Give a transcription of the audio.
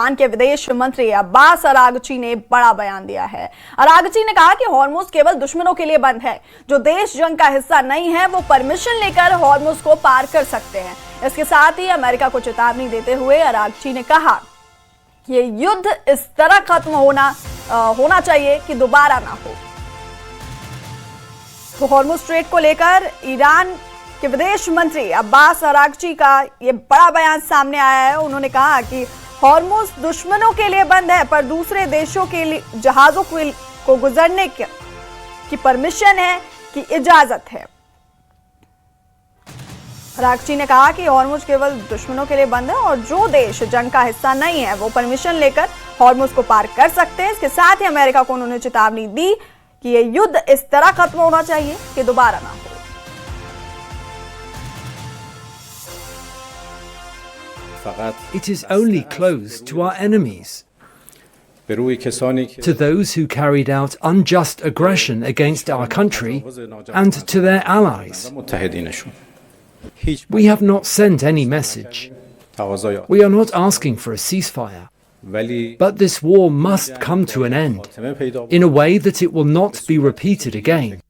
Iran के विदेश मंत्री अब्बास अरागची ने बड़ा बयान दिया है। अरागची ने कहा कि हॉर्मुज केवल दुश्मनों के लिए बंद है। जो देश जंग का हिस्सा नहीं है वो परमिशन लेकर हॉर्मुज को पार कर सकते हैं। इसके साथ ही अमेरिका को चेतावनी देते हुए अरागची ने कहा कि ये युद्ध इस तरह खत्म होना चाहिए कि दोबारा ना हो। तो हॉर्मुज स्ट्रेट को लेकर ईरान के विदेश मंत्री अब्बास अरागची का ये बड़ा बयान सामने आया है। उन्होंने कहा कि हॉर्मुज दुश्मनों के लिए बंद है पर दूसरे देशों के लिए जहाजों को गुजरने की परमिशन है, की इजाजत है। अरागची ने कहा कि हॉर्मुज केवल दुश्मनों के लिए बंद है और जो देश जंग का हिस्सा नहीं है वो परमिशन लेकर हॉर्मुज को पार कर सकते हैं। इसके साथ ही अमेरिका को उन्होंने चेतावनी दी कि ये युद्ध इस तरह खत्म होना चाहिए कि दोबारा ना हो। It is only closed to our enemies, to those who carried out unjust aggression against our country, and to their allies. We have not sent any message. We are not asking for a ceasefire. But this war must come to an end in a way that it will not be repeated again.